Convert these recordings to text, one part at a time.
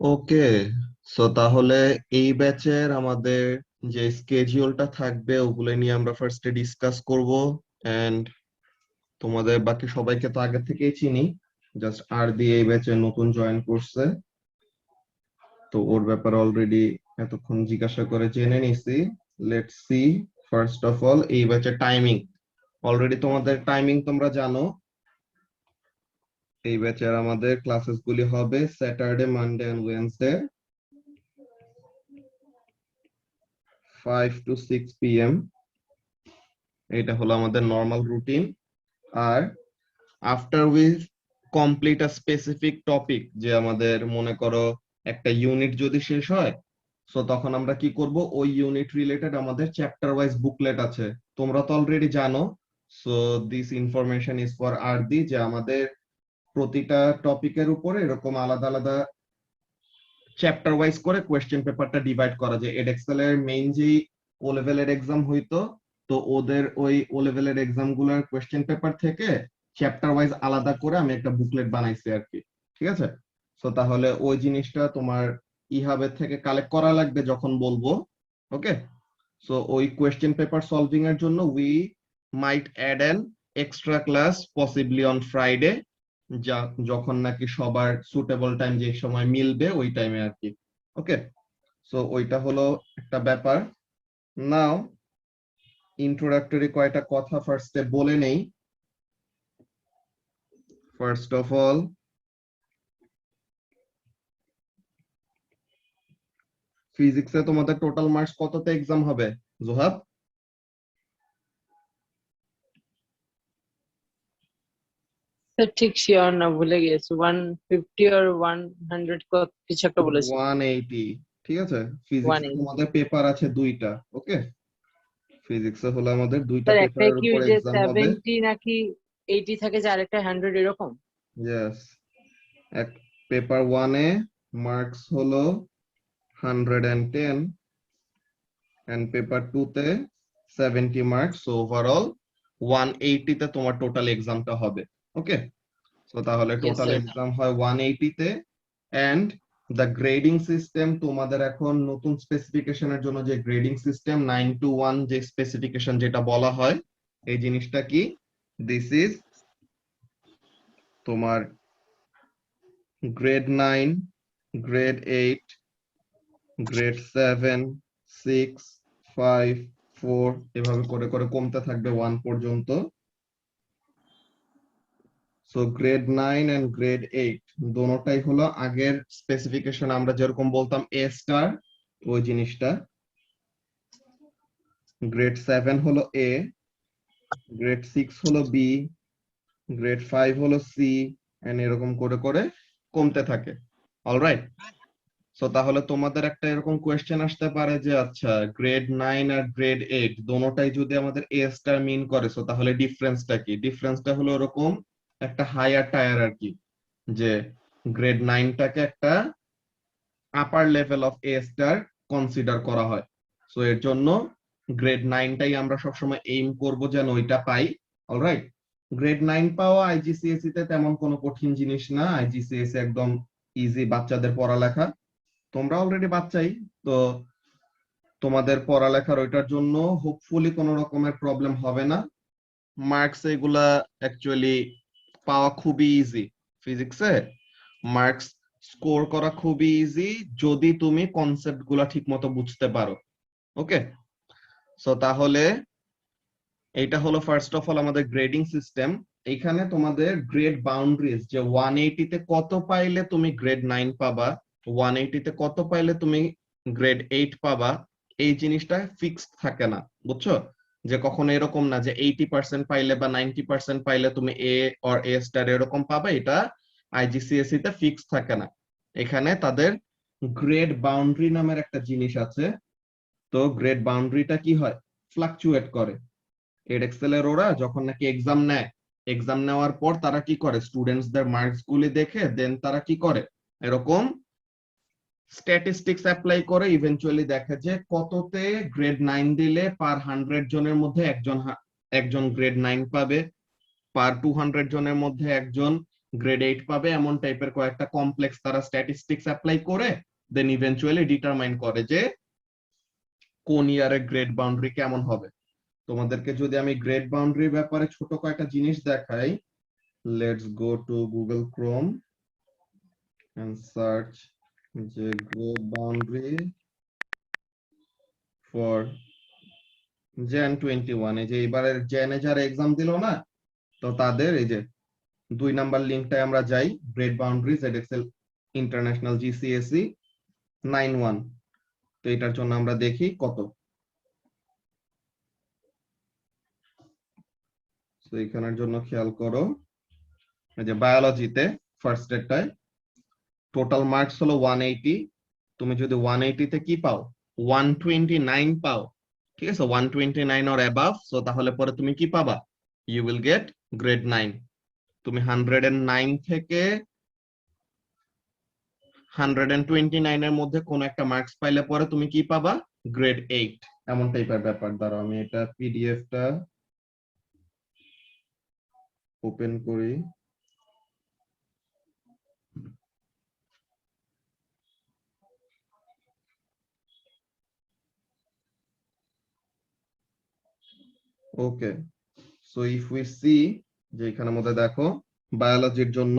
ওকে, so তাহলে এই ব্যাচের আমাদের যে স্কেডিউলটা থাকবে ওগুলো নিয়ে আমরা ফার্স্টে ডিসকাস করব। এন্ড তোমাদের বাকি সবাইকে তো আগে থেকেই চিনি, জাস্ট আর দিয়ে এই ব্যাচে নতুন জয়েন করছে, তো ওর ব্যাপারে অলরেডি এতক্ষণ জিজ্ঞাসা করে জেনে নিছি। Let's see. First of all, এই ব্যাচের টাইমিং অলরেডি তোমাদের টাইমিং তোমরা জানো। এই ব্যাচের আমাদের ক্লাসেস গুলি হবে Saturday, Monday and Wednesday 5 to 6 p.m. এটা হলো আমাদের নর্মাল রুটিন। আর after we complete a specific topic, যে আমাদের মনে করো একটা ইউনিট যদি শেষ হয়, সো তখন আমরা কি করব, ওই ইউনিট রিলেটেড আমাদের চ্যাপ্টার ওয়াইজ বুকলেট আছে, তোমরা তো অলরেডি জানো। So this information is for আরদি, যে আমাদের প্রতিটা টপিকের উপরে এরকম আলাদা আলাদা চ্যাপ্টার ওয়াইজ করে কোয়েশ্চেন পেপারটা ডিভাইড করা, যায় এডএক্সেল এর মেইন যে ও লেভেলের এক্সাম হইতো, তো ওদের ওই ও লেভেলের এক্সাম গুলার কোয়েশ্চেন পেপার থেকে চ্যাপ্টার ওয়াইজ আলাদা করে আমি একটা বুকলেট বানাইছি আর কি। ঠিক আছে, তো তাহলে ওই জিনিসটা তোমার ইহাবের থেকে কালেক্ট করা লাগবে যখন বলবো। ওকে, সো ওই কোয়েশ্চেন পেপার সলভিং এর জন্য we might add an extra class possibly on Friday, যা যখন নাকি সবার সুটেবল টাইম যে সময় মিলবে ওই টাইমে আর কি। ওকে, সো ওইটা হলো একটা ব্যাপার। নাও ইন্ট্রোডাক্টরি কয়টা কথা ফার্স্টে বলে নেই। ফার্স্ট অফ অল, ফিজিক্সে তোমাদের টোটাল মার্কস কততে এক্সাম হবে জোহাব? স্যার ঠিক শিওর না, ভুলে গেছি। 150 আর 100 কিছু একটা বলেছে। 180। ঠিক আছে, ফিজিক্সে 180। তোমাদের পেপার আছে দুইটা। ওকে, ফিজিক্সে হলো আমাদের দুইটা স্যার একটাই পেপারের কি উপর ওই যে এক্সাম হবে। 70 নাকি 80 থাকে, যে আরেকটা 100 এরকম? ইয়েস, এক পেপার ওয়ানে মার্কস হলো 110 এন্ড পেপার টু তে 70 মার্কস, ওভারঅল 180 তে তোমার টোটাল এক্সামটা হবে। ওকে, তো তাহলে ইয়েস টোটাল স্যার। এক্সাম হয় 180 তে। এন্ড দ্য গ্রেডিং সিস্টেম তোমাদের এখন নতুন স্পেসিফিকেশনের জন্য যে গ্রেডিং সিস্টেম 9 to 1 যে স্পেসিফিকেশন যেটা বলা হয়, এই জিনিসটা কি, দিস ইজ তোমার গ্রেড 9, গ্রেড 8, গ্রেড 7, 6, 5, 4 এভাবে করে করে কমতে থাকবে 1 পর্যন্ত। সো গ্রেড 9 এন্ড গ্রেড 8 দোনোটাই হলো আগের স্পেসিফিকেশন, আমরা যেরকম বলতাম এ স্টার, ওই জিনিসটা। গ্রেড 7 হলো এ, গ্রেড 6 হলো বি, গ্রেড 5 হলো সি, এন্ড এরকম করে করে কমতে থাকে। অলরাইট, সো তাহলে তোমাদের একটা এরকম কোয়েশ্চেন আসতে পারে যে আচ্ছা গ্রেড 9 আর গ্রেড 8 দোনোটাই যদি আমাদের এ স্টার মিন করে, সো তাহলে ডিফারেন্সটা কি? ডিফারেন্সটা হলো এরকম একটা হায়ার টায়ার আর কি, যে গ্রেড 9টাকে একটা আপার level of A star consider করা হয়। সো এর জন্য গ্রেড 9টাই আমরা সবসময় এইম করব যেন ওইটা পাই। অলরাইট, গ্রেড 9 পাওয়া আইজিসিএসসি তে তেমন কোনো কঠিন জিনিস না, আইজিসিএসসি একদম ইজি বাচ্চাদের পড়ালেখা, তোমরা অলরেডি বাচ্চাই, তো তোমাদের পড়ালেখার ওইটার জন্য হোপফুলি কোনো রকমের প্রবলেম হবে না। মার্কস এগুলা অ্যাকচুয়ালি পাওয়া খুবই ইজি। ফিজিক্সে মার্কস স্কোর করা খুবই ইজি যদি তুমি কনসেপ্ট গুলা ঠিক মতো বুঝতে পারো। ওকে, সো তাহলে এইটা হলো ফার্স্ট অফ অল আমাদের গ্রেডিং সিস্টেম। এইখানে তোমাদের গ্রেড বাউন্ডারিজ, যে 180 তে কত পাইলে তুমি গ্রেড 9 পাবা, 180 তে কত পাইলে তুমি গ্রেড 8 পাবা, এই জিনিসটা ফিক্সড থাকে না, বুঝছো? যে কখনো এরকম না যে 80% পাইলে বা 90% পাইলে তুমি এ অর এ স্টার এরকম পাবে, এটা আইজিসিএসসি তে ফিক্সড থাকে না। এখানে তাদের গ্রেড বাউন্ডারি নামের একটা জিনিস আছে। তো গ্রেড বাউন্ডারিটা কি হয়, ফ্লাকচুয়েট করে। এডএক্সেল এর ওরা যখন নাকি এক্সাম নেয়, এক্সাম নেওয়ার পর তারা কি করে, স্টুডেন্টসদের মার্কস গুলি দেখে দেন তারা কি করে, এরকম স্ট্যাটিস্টিক্স অ্যাপ্লাই করে ইভেন্চুয়ালি দেখে যে কততে গ্রেড 9 দিলে পার 100 জনের মধ্যে একজন একজন গ্রেড 9 পাবে, পার 200 জনের মধ্যে একজন গ্রেড 8 পাবে এমন টাইপের কয়েকটা কমপ্লেক্স তারা স্ট্যাটিস্টিক্স অ্যাপ্লাই করে দেন ইভেন্চুয়ালি ডিটারমাইন করে যে কোন ইয়ারের গ্রেড বাউন্ডারি কেমন হবে। তোমাদেরকে যদি আমি গ্রেড বাউন্ডারির ব্যাপারে ছোট কয়েকটা জিনিস দেখাই, let's go to Google Chrome and search যে গ্রেড বাউন্ডারি ফর জ্যান 21, এই যে এবারের জ্যানে যারা এক্সাম দিল না, তো তাদের এই যে 2 নাম্বার লিংকটায় আমরা যাই, grade boundary ZXL international GCSE 91। তো এটার জন্য আমরা দেখি কত। তো এখানের জন্য খেয়াল করো, এই যে বায়োলজিতে ফার্স্ট এরটায় টোটাল মার্কস হলো 180। তুমি যদি 180 তে কি পাও, 129 পাও, ঠিক আছে, 129 অর অ্যাবাভ, সো তাহলে পরে তুমি কি পাবা, ইউ উইল গেট গ্রেড 9। তুমি 109 থেকে 129 এর মধ্যে কোন একটা মার্কস পাইলে পরে তুমি কি পাবা, গ্রেড 8, এমন টাইপের ব্যাপার। দ্বারা আমি এটা পিডিএফটা ওপেন করি। ওকে, সো ইফ উই সি, যে এখানের মধ্যে দেখো বায়োলজির জন্য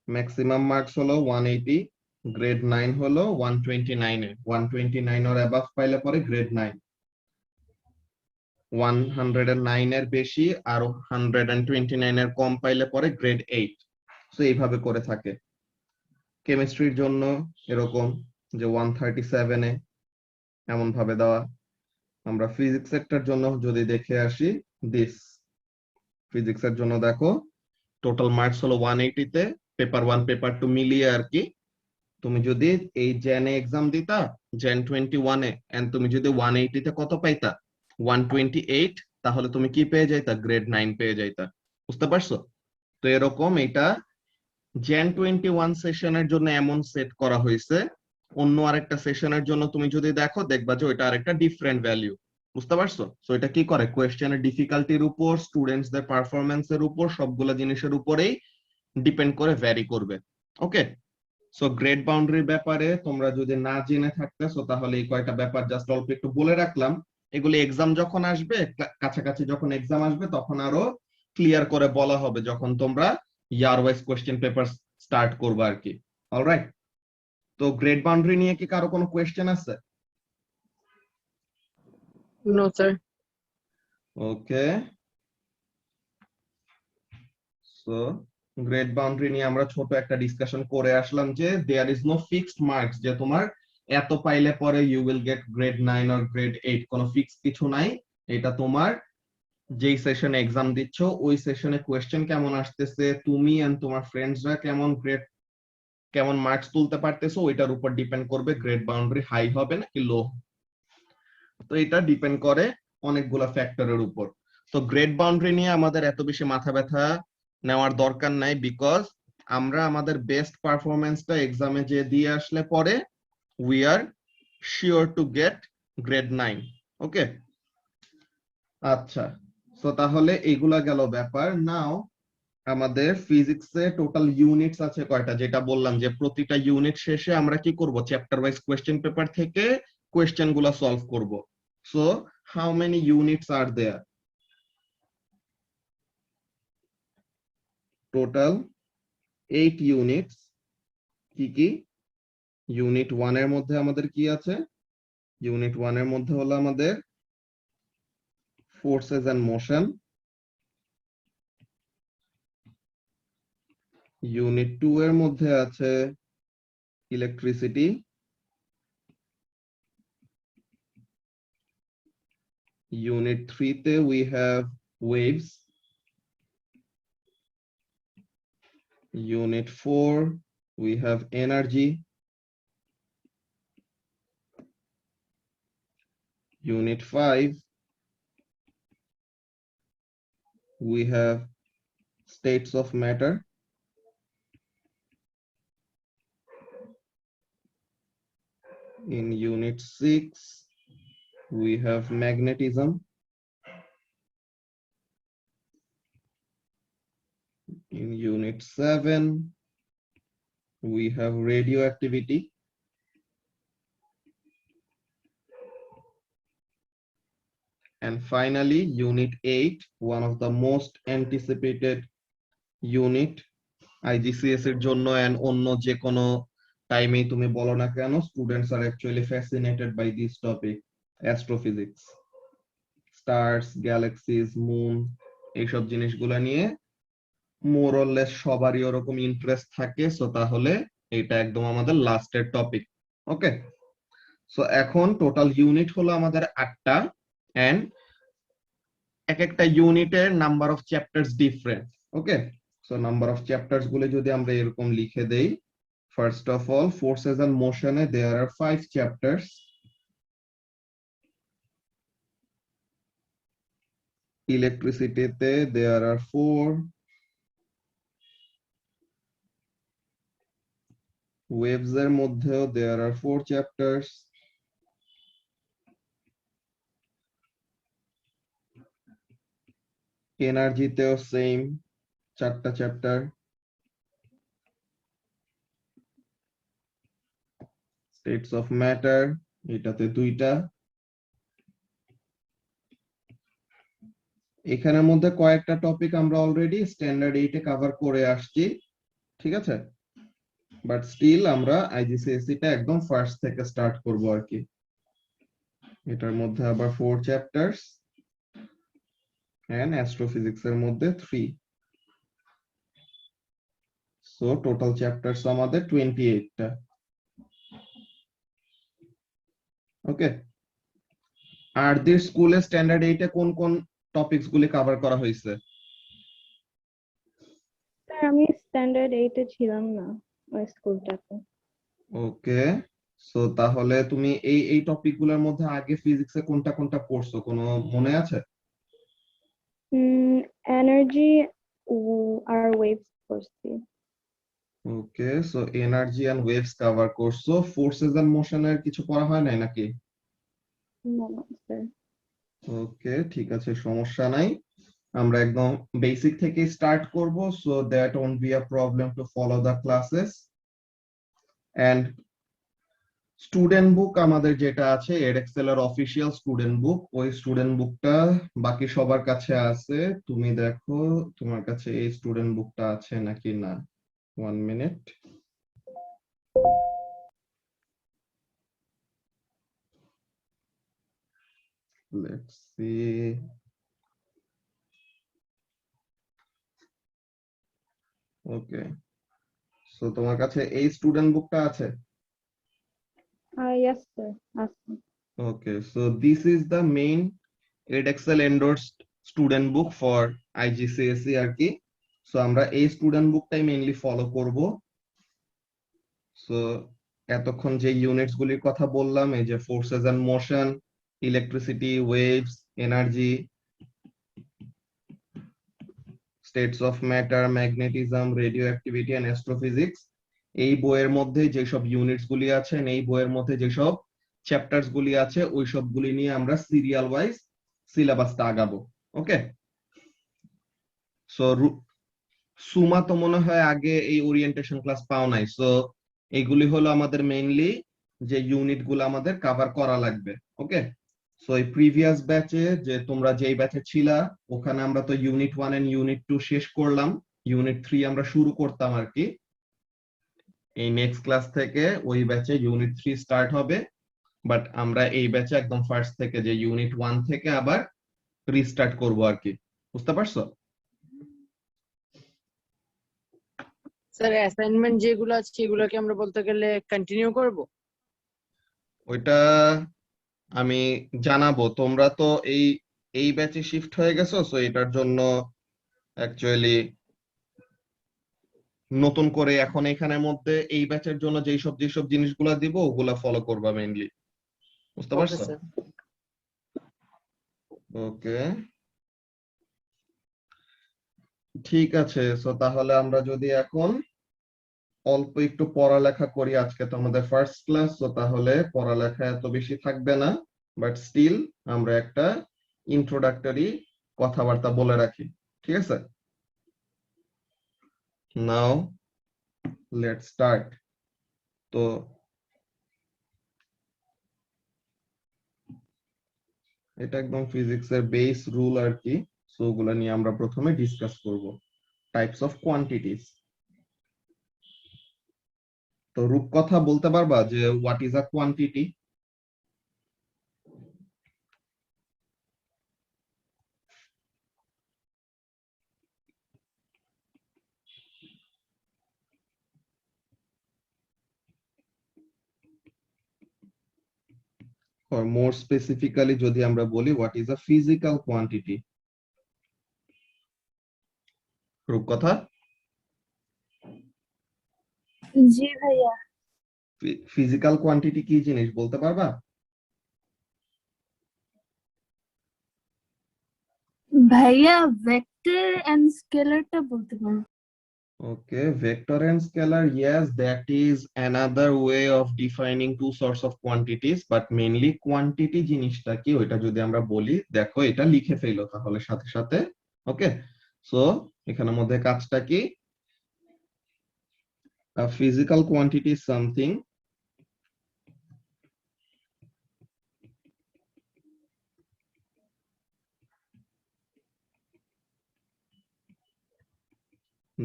ম্যাক্সিমাম মার্কস হলো 180, গ্রেড 9 হলো 129 এ, 129 অর অ্যাবাভ পাইলে পরে গ্রেড 9, 109 এর বেশি আর 129 এর কম পাইলে পরে গ্রেড 8। সো এইভাবে করে থাকে। কেমিস্ট্রির জন্য এরকম যে 137 এ এমন ভাবে দেওয়া। আমরা ফিজিক্স এর জন্য যদি দেখে আসি, দিস ফিজিক্সের জন্য দেখো টোটাল মার্কস হলো 180 তে, পেপার 1 পেপার 2 মিলিয়ে আর কি। তুমি যদি এই জেনে এক্সাম দিতা, জেন 21 এ, এন্ড তুমি যদি 180 তে কত পাইতা, 128, তাহলে তুমি কি পেয়ে যাইতা, গ্রেড 9 পেয়ে যাইতা। বুঝতে পারছো? তো এরকম এটা জেন 21 সেশনের জন্য এমন সেট করা হয়েছে। অন্য আরেকটা সেশনের জন্য তুমি যদি দেখো, দেখবা যে ওইটা আরেকটা ডিফারেন্ট ভ্যালু। বুঝতে পারছো? সো এটা কি করে, কোয়েশ্চেনের ডিফিকাল্টির উপর, স্টুডেন্টসদের পারফরম্যান্সের উপর, সবগুলা জিনিসের উপরেই ডিপেন্ড করে ভ্যারি করবে। ওকে, সো গ্রেড বাউন্ডারির ব্যাপারে তোমরা যদি না জেনে থাকতেছো তাহলে এই কয়টা ব্যাপার জাস্ট অল্প একটু বলে রাখলাম। এগুলি এক্সাম যখন আসবে, কাছাকাছি যখন এক্সাম আসবে, তখন আরো ক্লিয়ার করে বলা হবে যখন তোমরা ইয়ার ওয়াইজ কোয়েশ্চেন পেপার স্টার্ট করবে আর কি। অলরাইট, তো গ্রেড বাউন্ডারি নিয়ে কি কারো কোনো কোয়েশ্চেন আছে? No sir. Okay, so grade boundary নিয়ে আমরা ছোট একটা ডিসকাশন করে আসলাম যে there is no fixed marks, যে তোমার এত পাইলে পরে you will get grade 9 or grade 8, কোনো ফিক্সড কিছু নাই। এটা তোমার যেই সেশনে এক্সাম দিচ্ছ ওই সেশনে কোয়েশ্চেন কেমন আসতেছে, তুমি এন্ড তোমার ফ্রেন্ডসরা কেমন মার্কস তুলতে পারতেছো, ওইটার উপর ডিপেন্ড করবে গ্রেড বাউন্ডারি হাই হবে নাকি লো। তো এটা ডিপেন্ড করে অনেকগুলা ফ্যাক্টরের উপর। তো গ্রেড বাউন্ডারি নিয়ে আমাদের এত বেশি মাথা ব্যথা নেওয়ার দরকার নাই, বিকজ আমরা আমাদের বেস্ট পারফরমেন্সটা এক্সামে যে দিয়ে আসলে পরে we are sure to get grade 9। ওকে, আচ্ছা, তো তাহলে এইগুলা গেল ব্যাপার। নাও আমাদের ফিজিক্সে টোটাল ইউনিটস আছে কয়টা, যেটা বললাম যে প্রতিটা ইউনিট শেষে আমরা কি করব, চ্যাপ্টার ওয়াইজ কোয়েশ্চেন পেপার থেকে কোয়েশ্চেন গুলা সলভ করব। So how many units are there? Total 8 units. কি কি? ইউনিট 1 এর মধ্যে আমাদের কি আছে? ইউনিট 1 এর মধ্যে হলো আমাদের ফোর্সেস এন্ড মোশন। ইউনিট 2 এর মধ্যে আছে ইলেকট্রিসিটি। ইউনিট 3 তে we have waves. Unit 4 we have energy. Unit 5 we have states of matter. In Unit 6 we have magnetism. In unit 7, we have radioactivity. And finally, unit 8, one of the most anticipated unit IGCS এর জন্য and অন্য যে কোনো টাইমে তুমি বলো না কেন, students are actually fascinated by this topic, astrophysics. Stars, galaxies, moon, এইসব জিনিসগুলো নিয়ে মোর অর লেস সবারই ওরকম ইন্টারেস্ট থাকে। সো তাহলে এটা একদম আমাদের লাস্টের টপিক। ওকে, সো এখন টোটাল ইউনিট হলো আমাদের 8টা, এন্ড এক একটা ইউনিটের number of chapters different. Okay, so number of chapters গুলো যদি আমরা এরকম লিখে দেই, first of all forces and মোশনে দেয়ার আর 5 চ্যাপ্টার্স। ইলেকট্রিসিটিতে দেয়ার আর 4, ওয়েভস এর মধ্যেও দেয়ার আর 4 চ্যাপ্টার্স, এনার্জিতেও সেম 4টা চ্যাপ্টার, স্টেটস অফ ম্যাটার এটাতে 2টা। এখানের মধ্যে কয়েকটা টপিক আমরা অলরেডি স্ট্যান্ডার্ড 8 এ কভার করে আসছি, ঠিক আছে, বাট স্টিল আমরা আইজিসিএসসি টা একদম ফার্স্ট থেকে স্টার্ট করব আর কি। এটার মধ্যে আবার 4 চ্যাপ্টার্স এন্ড অ্যাস্ট্রোফিজিক্স এর মধ্যে 3, সো টোটাল চ্যাপ্টার্স আমাদের 28টা। ওকে, আর দি স্কুলে স্ট্যান্ডার্ড 8 এ কোন কোন টপিকস গুলি কভার করা হয়েছে? স্যার আমি স্ট্যান্ডার্ড 8 এ ছিলাম না ওই স্কুলটাতে। ওকে, সো তাহলে তুমি এই টপিক গুলোর মধ্যে আগে ফিজিক্সে কোনটা কোনটা পড়ছো, কোনো মনে আছে? এনার্জি আর ওয়েভস পড়ছি। Okay, so energy and waves cover করছো। ফোর্সেস এন্ড মোশনের কিছু পড়া হয় নাই নাকি? না স্যার। ওকে, ঠিক আছে, সমস্যা নাই, আমরা একদম বেসিক থেকে স্টার্ট করব, so that won't be a problem to follow the classes. And student book আমাদের যেটা আছে এডএক্সেল এর অফিসিয়াল স্টুডেন্ট বুক, ওই স্টুডেন্ট বুকটা বাকি সবার কাছে আছে। তুমি দেখো তোমার কাছে এই স্টুডেন্ট বুকটা আছে নাকি না। 1 minute. Let's see. Okay, so তোমার কাছে এই স্টুডেন্ট বুকটা আছে? ইয়েস স্যার আছে। Okay, so this is the main edXL endorsed student book for IGCSE আর কি। সো আমরা এই স্টুডেন্ট বুকটাই মেইনলি ফলো করব। সো এতক্ষণ যে ইউনিটস গুলির কথা বললাম, এই যে forces and motion, electricity, waves, energy, states of matter, magnetism, radioactivity and astrophysics, এই বইয়ের মধ্যে যেসব ইউনিটস গুলি আছে, এই বইয়ের মধ্যে যেসব চ্যাপ্টার্স গুলি আছে, ওই সবগুলি নিয়ে আমরা সিরিয়াল ওয়াইজ সিলেবাসটা আগাবো। ওকে, সো সুমা তো মনে হয় আগে এই ওরিয়েন্টেশন ক্লাস পাও নাই, সো এইগুলি হলো আমাদের মেইনলি যে ইউনিট গুলো আমাদের কভার করা লাগবে। ওকে, সো এই প্রিভিয়াস ব্যাচে যে তোমরা যেই ব্যাচে ছিলা, ওখানে আমরা তো ইউনিট 1 এন্ড ইউনিট 2 শেষ করলাম, ইউনিট 3 আমরা শুরু করতাম আর কি। এই নেক্সট ক্লাস থেকে ওই ব্যাচে ইউনিট 3 স্টার্ট হবে, বাট আমরা এই ব্যাচে একদম ফার্স্ট থেকে যে ইউনিট 1 থেকে আবার রিস্টার্ট করব আর কি। বুঝতে পারছো? স্যার অ্যাসাইনমেন্ট যেগুলো আছে সেগুলোকে আমরা বলতে গেলে কন্টিনিউ করব? ওইটা আমি জানাবো। তোমরা তো এই এই ব্যাচে শিফট হয়ে গেছো, সো এটার জন্য অ্যাকচুয়ালি নতুন করে এখন এখানের মধ্যে এই ব্যাচের জন্য যেসব জিনিসগুলো দিব ওগুলা ফলো করবা মেইনলি। বুঝতে ওকে পারছো? স্যার। ওকে, ঠিক আছে, সো তাহলে আমরা যদি এখন অল্প একটু পড়ালেখা করি, আজকে তো আমাদের ফার্স্ট ক্লাস, তো তাহলে পড়ালেখা এত বেশি থাকবে না, বাট স্টিল আমরা একটা ইন্ট্রোডাক্টরি কথাবার্তা বলে রাখি, ঠিক আছে? Now let's start. তো এটা একদম ফিজিক্সের বেস রুল আর কি, সো ওগুলা নিয়ে আমরা প্রথমে ডিসকাস করব। Types of quantities. তো রূপকথা বলতে পারবা যে what is a quantity? or more specifically যদি আমরা বলি what is a physical quantity? রূপকথা, জি ভাইয়া। ফিজিক্যাল কোয়ান্টিটি কি জিনিস বলতে পারবা? ভাইয়া ভেক্টর এন্ড স্কেলারটা বলতে পারো? Okay, vector and scalar, yes, that is another way of defining two sorts of quantities, but mainly quantity জিনিসটা কি ওইটা যদি আমরা বলি, দেখো এটা লিখে ফেলো তাহলে সাথে সাথে। ওকে, সো এখানের মধ্যে কাজটা কি? A physical quantity is something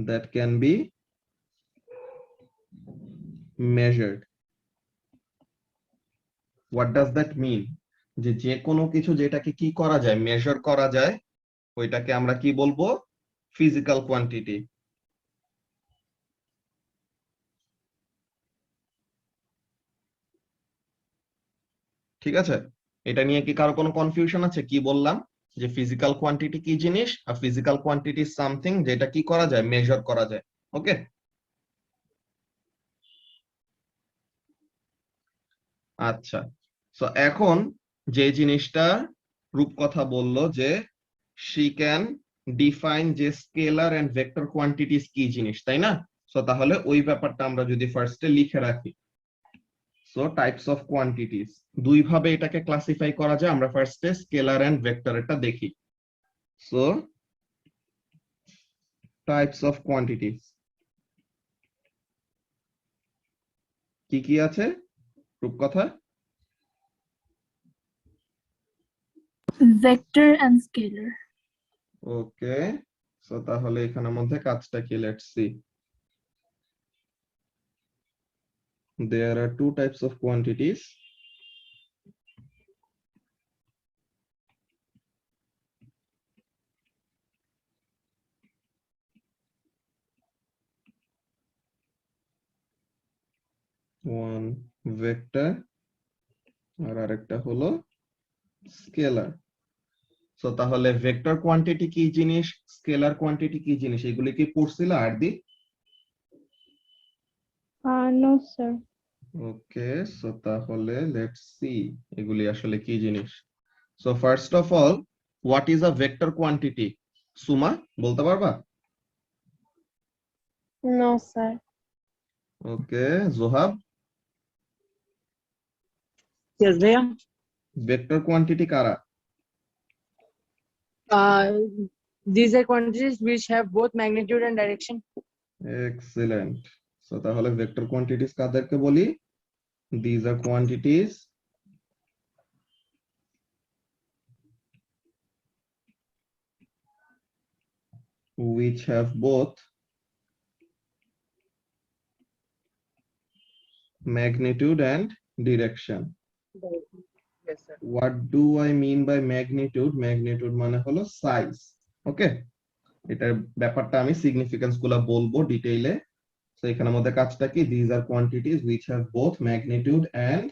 that can be measured. What does that mean? যে যে কোনো কিছু যেটাকে কি করা যায়, মেজার করা যায়, ওইটাকে আমরা কি বলবো? Physical quantity. ঠিক আছে, এটা নিয়ে কি কারো কোনো কনফিউশন আছে? কি বললাম যে ফিজিক্যাল কোয়ান্টিটি কি জিনিস, আর ফিজিক্যাল কোয়ান্টিটি সামথিং যেটা কি করা যায়, মেজার করা যায়। ওকে, আচ্ছা, সো এখন যে জিনিসটা রূপকথা বললো যে she can define যে স্কেলার এন্ড ভেক্টর কোয়ান্টিটিস কি জিনিস, তাই না? সো তাহলে ওই ব্যাপারটা আমরা যদি ফার্স্টে লিখে রাখি। সো টাইপস অফ কোয়ান্টিটিস, দুই ভাবে এটাকে ক্লাসিফাই করা যায়। আমরা ফার্স্টে স্কেলার এন্ড ভেক্টরটা দেখি। সো টাইপস অফ কোয়ান্টিটিস কি কি আছে Rupkatha? Vector and scalar. Okay, so তাহলে এখানের মধ্যে কাজটা কি, let's see. There are two types of quantities. One vector আর আরেকটা হলো স্কেলার। সো তাহলে ভেক্টর কোয়ান্টিটি কি জিনিস, স্কেলার কোয়ান্টিটি কি জিনিস, এগুলি কি পড়ছিল আর দি? No sir. ওকে, সো তাহলে লেটস সি এগুলি আসলে কি জিনিস। So first of all, what is a vector quantity? Suma বলতে পারবা? No, sir. Okay, Johab, Yes, Bhaiya. Vector quantity কারা? These are quantities which have both magnitude and direction. Excellent. So তাহলে vector quantities কাদেরকে বলি? These are quantities which have both magnitude and direction. Yes, sir. What do I mean by magnitude? Magnitude মানে হলো size. ওকে, এটার ব্যাপারটা আমি significance গুলা বলবো ডিটেইলে। তো এখানের মধ্যে কাজটা কি? These are quantities which have both magnitude and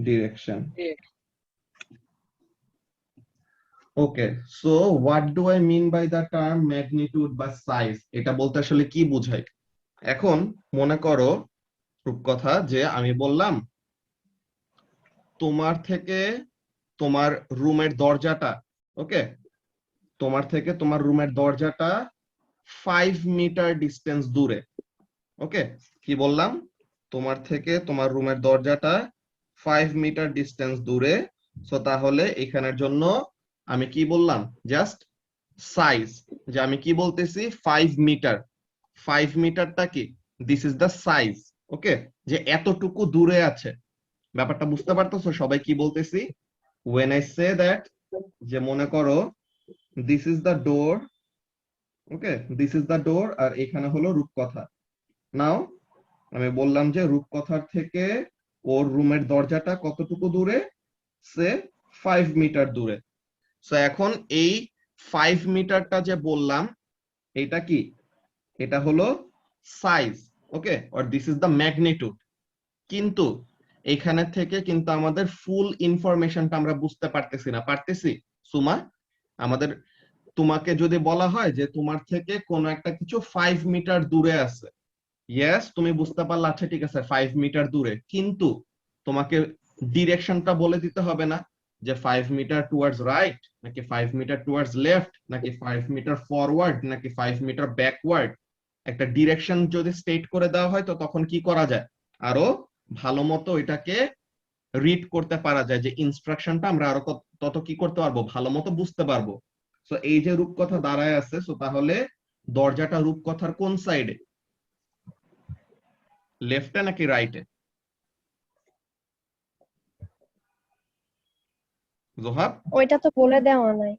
direction. Yeah. Okay, so what do I mean by the term magnitude বা size? এটা বলতে আসলে কি বোঝায়? এখন মনে করো রূপকথা যে আমি বললাম তোমার থেকে তোমার রুমের দরজাটা, ওকে, তোমার থেকে তোমার রুমের দরজাটা 5 মিটার ডিস্টেন্স দূরে। ওকে, কি বললাম? তোমার থেকে তোমার রুমের দরজাটা 5 মিটার ডিস্টেন্স দূরে। সো তাহলে এখানের জন্য আমি কি বললাম? জাস্ট সাইজ, যে আমি কি বলতেছি 5 মিটার। 5 মিটারটা কি, দিস ইজ দ্য সাইজ, ওকে, যে এতটুকু দূরে আছে। ব্যাপারটা বুঝতে পারতেছো সবাই কি বলতেছি? when I say that, যে মনে করো this is the door, okay, this is the door, আর এখানে হলো রূপকথা। নাও আমি বললাম যে রূপকথার থেকে ওর রুমের দরজাটা কতটুকু দূরে, সে 5 মিটার দূরে। সো এখন এই 5 মিটারটা যে বললাম, এটা কি, এটা হলো size, okay, or this is the magnitude. কিন্তু এখানে থেকে কিন্তু আমাদের ফুল ইনফরমেশনটা আমরা বুঝতে পারতেছি না, পারতেছি সুমা? আমাদের, তোমাকে যদি বলা হয় যে তোমার থেকে কোনো একটা কিছু 5 মিটার দূরে আছে, ইয়েস তুমি বুঝতে পারলে, আচ্ছা ঠিক আছে 5 মিটার দূরে, কিন্তু তোমাকে ডিরেকশনটা বলে দিতে হবে না, যে 5 মিটার টুয়ার্ডস রাইট, নাকি 5 মিটার টুয়ার্ডস লেফট, নাকি 5 মিটার ফরওয়ার্ড, নাকি 5 মিটার ব্যাকওয়ার্ড। একটা ডিরেকশন যদি স্টেট করে দেওয়া হয়, তো তখন কি করা যায়, আরো ভালো মতো এটাকে রিড করতে পারা যায়, যে ইনস্ট্রাকশনটা আমরা আরো তত কি করতে পারবো, ভালো মতো বুঝতে পারবো। সো এই যে রূপকথা দাঁড়ায় আছে, সো তাহলে দরজাটা রূপকথার কোন সাইডে, লেফটে নাকি রাইটে? জোহাব? ওইটা তো বলে দেওয়া নাই।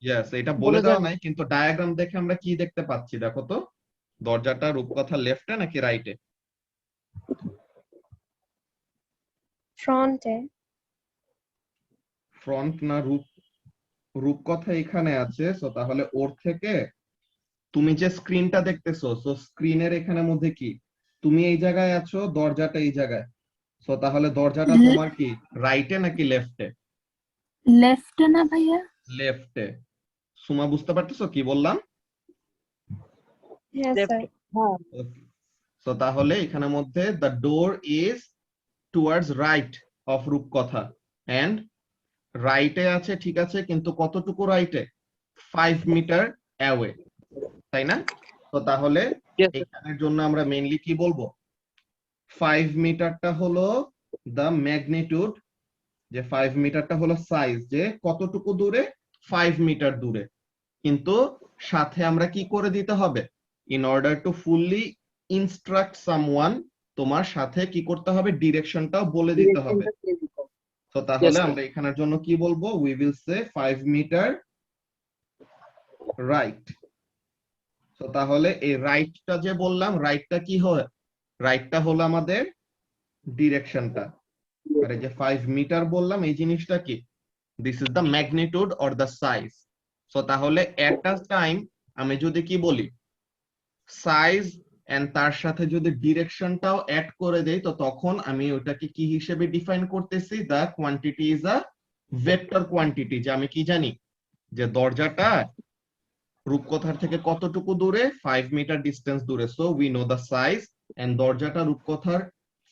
ইয়েস, এটা বলে বলে দেওয়া দেন। নাই, কিন্তু ডায়াগ্রাম দেখে আমরা কি দেখতে পাচ্ছি দেখো তো, দরজাটা রূপকথা লেফটে নাকি রাইটে? ফ্রন্টে। ফ্রন্ট না, রূপকথা এখানে আছে, সো তাহলে ওর থেকে তুমি যে স্ক্রিনটা দেখতেছো, সো স্ক্রিনের এখানে মধ্যে কি, তুমি এই জায়গায় আছো, দরজাটা এই জায়গায়, সো তাহলে দরজাটা তোমার কি রাইটে নাকি লেফটে? লেফটে না ভাইয়া? লেফটে। সুমা বুঝতে পারতেছো কি বললাম? হ্যাঁ স্যার। হ্যাঁ, সো তাহলে এখানে মধ্যে the door is towards right of রূপকথা, এন্ড রাইটে আছে, ঠিক আছে, কিন্তু কতটুকু রাইটে, 5 মিটার অ্যাওয়ে, তাই না? তো তাহলে yes, sir. এখানের জন্য আমরা মেইনলি কি বলবো, 5 মিটারটা হলো দ্য ম্যাগনিটিউড, যে 5 মিটারটা হলো সাইজ, যে কতটুকু দূরে, 5 মিটার দূরে। কিন্তু সাথে আমরা কি করে দিতে হবে, in order to fully instruct someone, তোমার সাথে কি করতে হবে, ডিরেকশনটাও বলে দিতে হবে। তো তাহলে Yes, sir. আমরা এখানের জন্য কি বলবো, we will say 5 metre right. তো তাহলে এই রাইটটা যে বললাম, রাইটটা কি হয়, রাইটটা হলো আমাদের ডিরেকশনটা, আর এই যে 5 মিটার বললাম, এই জিনিসটা কি, this is the magnitude or the size. So তাহলে এট আ টাইম আমি যদি কি বলি, সাইজ এন্ড তার সাথে যদি ডিরেকশনটাও অ্যাড করে দেই, তো তখন আমি ওটাকে কি হিসেবে ডিফাইন করতেছি, the quantity is a vector quantity. যে আমি কি জানি, যে দরজাটা রূপকথার থেকে কতটুকু দূরে, 5 মিটার ডিস্টেন্স দূরে, so we know the size, and দরজাটা রূপকথার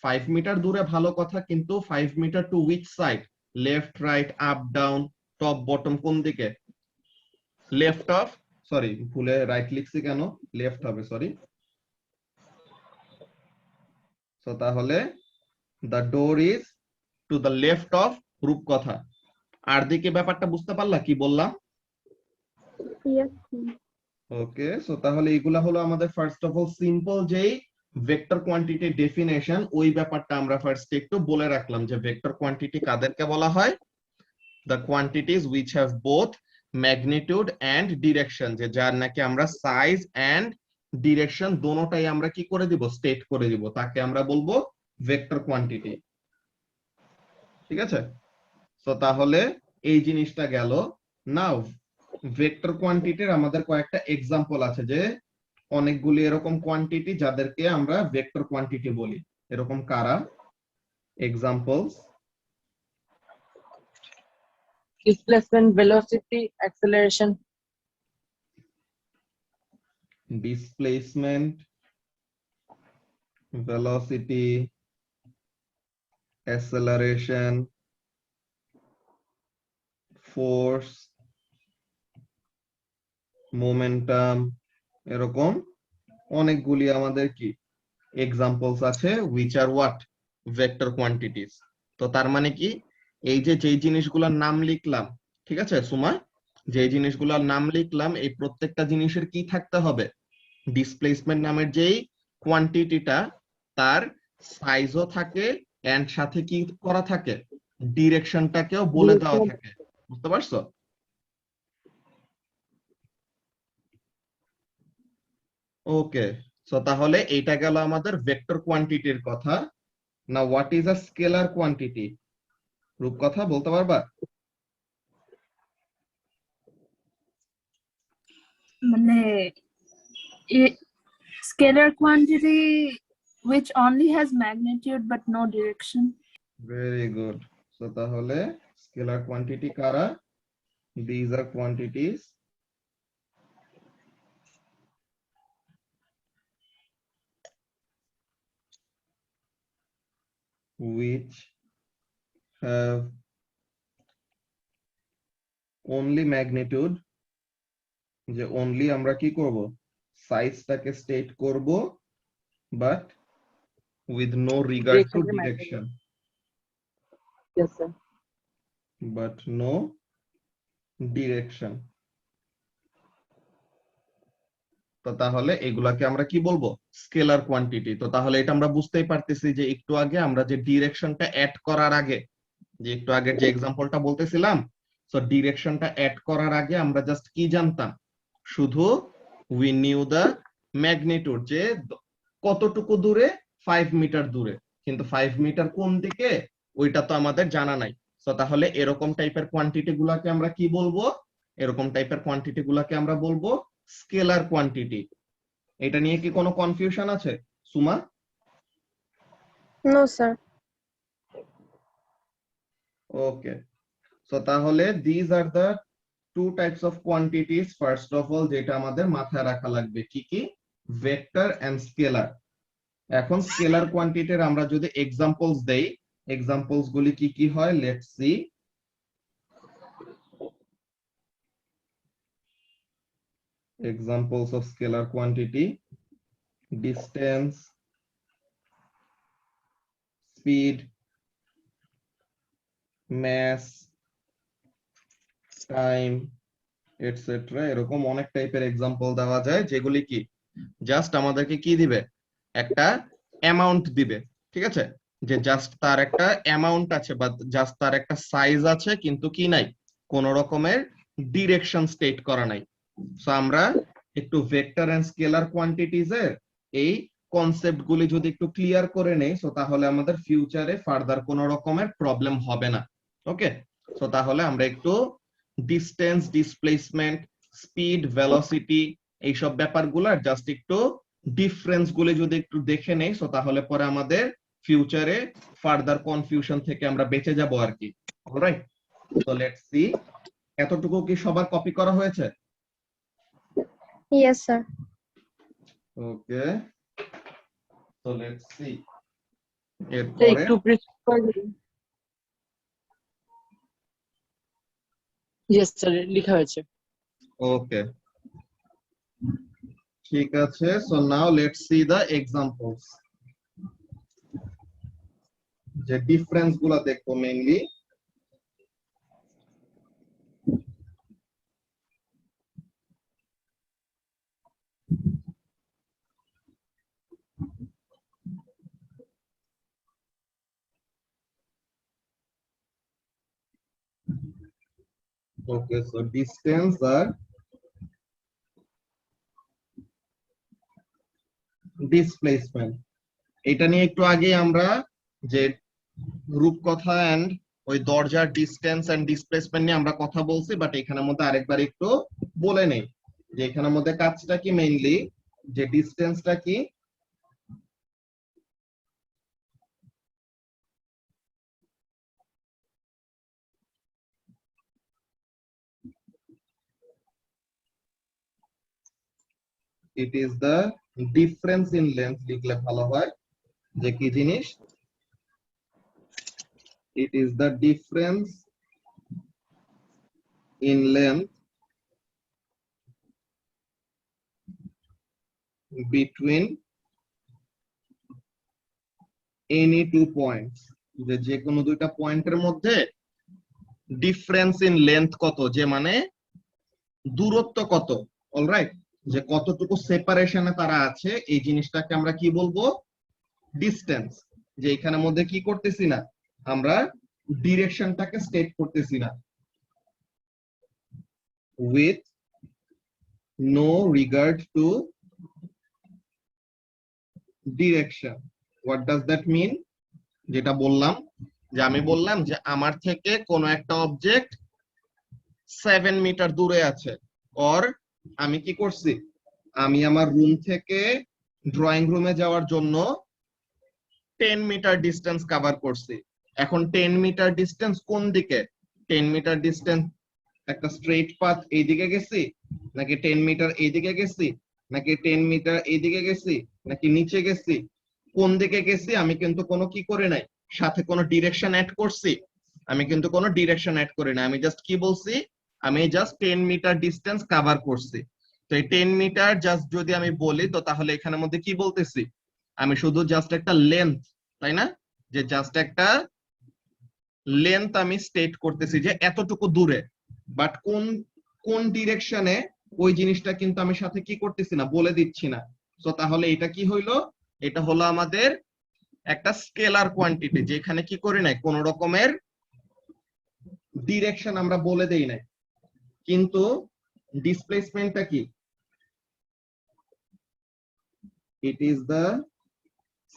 5 মিটার দূরে, ভালো কথা, কিন্তু 5 metre to which side, left right up down top bottom, কোন দিকে, লেফট অফ, সরি ভুলে রাইট লিখছি কেন, লেফট হবে, সরি। সো তাহলে the door is to the left of Rupkatha. আর দিকে ব্যাপারটা বুঝতে পারলা কি বললাম? ইয়েস। ওকে, সো তাহলে এগুলা হলো আমাদের ফার্স্ট অফ অল সিম্পল যেই ভেক্টর কোয়ান্টিটি ডেফিনেশন, ওই ব্যাপারটা আমরা ফার্স্ট একটু বলে রাখলাম, যে ভেক্টর কোয়ান্টিটি কাদেরকে বলা হয়, the quantities which have both magnitude and direction, যে যার নাকি আমরা সাইজ এন্ড ডিরেকশন দোনোটাই আমরা কি করে দিব, স্টেট করে দিব, তাকে আমরা বলবো ভেক্টর কোয়ান্টিটি। ঠিক আছে, তো তাহলে এই জিনিসটা গেল। নাও ভেক্টর কোয়ান্টিটির আমাদের কয়েকটা এক্সাম্পল আছে, যে অনেকগুলি এরকম কোয়ান্টিটি যাদেরকে আমরা ভেক্টর কোয়ান্টিটি বলি, এরকম কারা, examples? Displacement, velocity, acceleration. Displacement, velocity, acceleration, force, momentum, এরকম অনেকগুলি আমাদের কি এক্সাম্পলস আছে, which are what, vector quantities. তো তার মানে কি, এই যে যেই জিনিসগুলোর নাম লিখলাম, ঠিক আছে সুমা, যে জিনিসগুলোর নাম লিখলাম, এই প্রত্যেকটা জিনিসের কি থাকতে হবে, ডিসপ্লেসমেন্ট নামের যেই কোয়ান্টিটিটা তার সাইজও থাকে এন্ড সাথে কি করা থাকে, ডিরেকশনটাকেও বলে দেওয়া থাকে। বুঝতে পারছো? ওকে, সো তাহলে এইটা গেল আমাদের ভেক্টর কোয়ান্টিটির কথা। না what is a scalar quantity? রূপকথা বলতে পারবা? মানে scalar quantity which only has magnitude but no direction. Very good. So তাহলে স্কেলার কোয়ান্টিটি কারা? These are quantities which have only magnitude, যে only আমরা কি করব, সাইজটাকে স্টেট করব, but with no regard to Direction এর direction, Yes, sir. but no direction। তো তাহলে এগুলাকে আমরা কি বলবো? Scalar quantity. তো তাহলে এটা আমরা বুঝতেই পারতেছি যে একটু আগে আমরা যে ডিরেকশনটা অ্যাড করার আগে, যে একটু আগে যে এক্সাম্পলটা বলতেছিলাম, সো ডিরেকশনটা অ্যাড করার আগে আমরা জাস্ট কি জানতাম? শুধু উই নিউ দা ম্যাগনিটিউড, যে কতটুকু দূরে, 5 মিটার দূরে, কিন্তু 5 মিটার কোন দিকে ওইটা তো আমাদের জানা নাই। সো তাহলে এরকম টাইপের কোয়ান্টিটি গুলাকে আমরা কি বলবো? এরকম টাইপের কোয়ান্টিটি গুলাকে আমরা বলবো স্কেলার কোয়ান্টিটি। এটা নিয়ে কি কোনো কনফিউশন আছে Suma? No, sir. Okay, so তাহলে this are the two types of quantities. First of all যেটা আমাদের মাথায় রাখা লাগবে, কি কি? Vector and scalar. এখন স্কেলার কোয়ান্টিটির আমরা যদি এক্সাম্পলস দেই, এক্সাম্পলস গুলি কি কি হয়? Let's see. Examples of scalar quantity: distance, speed, mass, time, etc. এরকম অনেক টাইপের এক্সাম্পল দেওয়া যায়, যেগুলি কি জাস্ট আমাদেরকে কি দিবে? একটা অ্যামাউন্ট দিবে। ঠিক আছে, যে জাস্ট তার একটা অ্যামাউন্ট আছে বা জাস্ট তার একটা সাইজ আছে, কিন্তু কি নাই, কোন রকমের ডিরেকশন স্টেট করা নাই। সো আমরা একটু ভেক্টর এন্ড স্কেলার কোয়ান্টিটিজ এর এই কনসেপ্ট গুলি যদি একটু ক্লিয়ার করে নেই, সো তাহলে আমাদের ফিউচারে ফার্দার কোন রকমের প্রবলেম হবে না। ওকে, সো তাহলে আমরা একটু ডিসটেন্স, ডিসপ্লেসমেন্ট, স্পিড, ভেলোসিটি এইসব ব্যাপারগুলোর জাস্ট একটু ডিফারেন্স গুলি যদি একটু দেখে নেই, সো তাহলে পরে আমাদের ফিউচারে ফার্দার কনফিউশন থেকে আমরা বেঁচে যাব আর কি। Alright, so let's C. এতটুকু কি সবার কপি করা হয়েছে? Yes, sir. Okay, so let's see. তো একটু প্রেসিজ করে দিন। Yes, sir, লেখা হয়েছে। Okay, ঠিক আছে। So now let's see the examples. যে ডিফারেন্স গুলা দেখবো মেইনলি। Okay, so distance আর ডিসপ্লেসমেন্ট, এটা নিয়ে একটু আগে আমরা যে রূপকথা এন্ড ওই দরজার ডিসটেন্স এন্ড ডিসপ্লেসমেন্ট নিয়ে আমরা কথা বলছি, বাট এখানের মধ্যে আরেকবার একটু বলে নেই যে এখানের মধ্যে কাজটা কি, মেইনলি যে ডিসটেন্সটা কি, it is the difference in length লিখলে ভালো হয়। যে কি জিনিস? it is the difference in length between any two points, যে কোনো দুইটা পয়েন্টের মধ্যে ডিফারেন্স ইন লেন্থ কত, যে মানে দূরত্ব কত। অলরাইট, যে কতটুকু সেপারেশনে তারা আছে এই জিনিসটাকে আমরা কি বলবো ডিসটেন্স যে এখানের মধ্যে কি করতেছি না আমরা ডিরেকশনটাকে স্টেট করতেছি না with no regard to direction what does that mean যেটা বললাম যে আমি বললাম যে আমার থেকে কোন একটা অবজেক্ট 7 মিটার দূরে আছে অর আমি কি করছি আমি আমার রুম থেকে ড্রয়িং রুমে যাওয়ার জন্য 10 মিটার ডিসটেন্স কভার করছি এখন 10 মিটার ডিসটেন্স কোন দিকে 10 মিটার ডিসটেন্স একটা স্ট্রেট পাথ এইদিকে গেছি নাকি 10 মিটার এইদিকে গেছি নাকি 10 মিটার এইদিকে গেছি নাকি নিচে গেছি কোন দিকে গেছি আমি কিন্তু কোনো কি করে নাই সাথে কোনো ডিরেকশন অ্যাড করছি আমি কিন্তু কোনো ডিরেকশন অ্যাড করি না আমি জাস্ট কি বলছি আমি জাস্ট 10 মিটার ডিসটেন্স কভার করছি তো এই 10 মিটার জাস্ট যদি আমি বলি তো তাহলে এখানের মধ্যে কি বলতেছি আমি শুধু জাস্ট একটা লেন্থ তাই না যে জাস্ট একটা লেন্থ আমি স্টেট করতেছি যে এতটুকু দূরে বাট কোন কোন ডিরেকশনে ওই জিনিসটা কিন্তু আমি সাথে কি করতেছি না বলে দিচ্ছি না সো তাহলে এটা কি হইলো এটা হলো আমাদের একটা স্কেলার কোয়ান্টিটি যেখানে কি করি নাই কোন রকমের ডিরেকশন আমরা বলে দেই নাই কিন্তু ডিসপ্লেসমেন্টটা কি ইট ইজ দ্য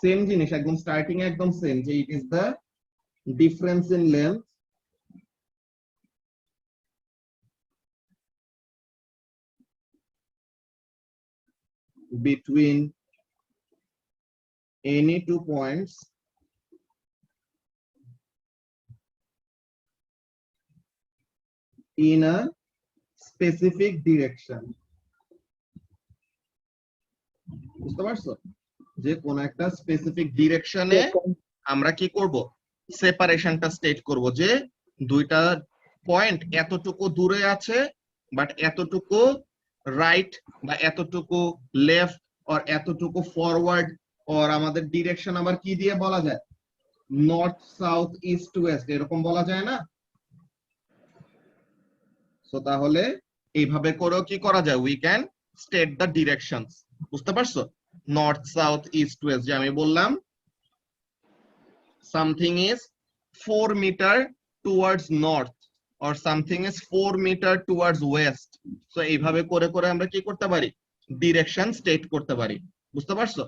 সেম জিনিস একদম স্টার্টিং একদম সেম যে it is the difference in length between any 2 points in a specific direction বুঝতে পারছো যে কোন একটা স্পেসিফিক ডিরেকশনে আমরা কি করব সেপারেশনটা স্টেট করব যে দুইটা পয়েন্ট এতটুকু দূরে আছে বাট এতটুকু রাইট বা এতটুকু লেফট অর এতটুকু ফরওয়ার্ড অর আমাদের ডিরেকশন আবার কি দিয়ে বলা যায় নর্থ সাউথ ইস্ট ওয়েস্ট এরকম বলা যায় না সো তাহলে এইভাবে করেও কি করা যায় we can state the directions বুঝতে পারছো নর্থ সাউথ ইস্ট ওয়েস্ট যে আমি বললাম something is 4 metre towards north or something is 4 meter towards west so এইভাবে করে করে আমরা কি করতে পারি ডিরেকশন স্টেট করতে পারি বুঝতে পারছো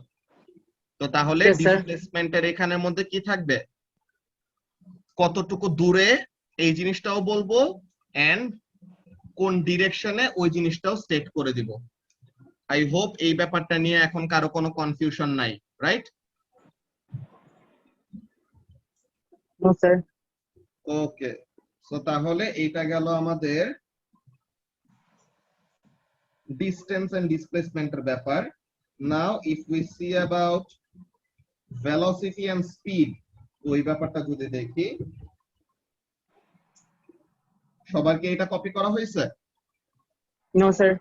তো তাহলে ডিসপ্লেসমেন্টের এখানের মধ্যে কি থাকবে কতটুকু দূরে এই জিনিসটাও বলবো এন্ড কোন ডিরেকশনে ওই জিনিসটাও স্টেট করে দিব আই হোপ এই ব্যাপারটা নিয়ে এখন কারো কোনো কনফিউশন নাই right no sir okay so তাহলে এটা গেল আমাদের ডিসটেন্স এন্ড ডিসপ্লেসমেন্টের ব্যাপার now if we see about velocity and speed ওই ব্যাপারটা যদি দেখি সবার কি এটা কপি করা হয়েছে নো স্যার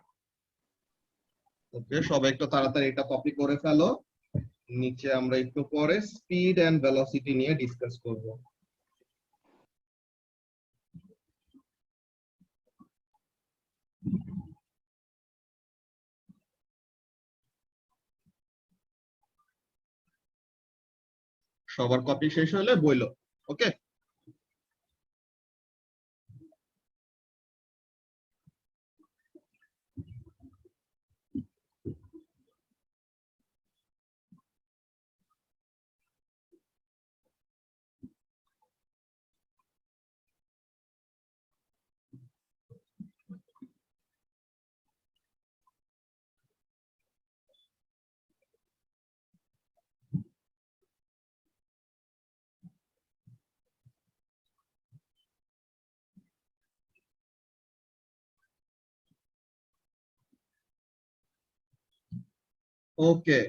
ওকে সবাই একটু তাড়াতাড়ি এটা কপি করে ফেলো নিচে আমরা একটু পরে স্পিড এন্ড ভেলোসিটি নিয়ে ডিসকাস করব সবার কপি শেষ হলে বইলো ওকে ওকে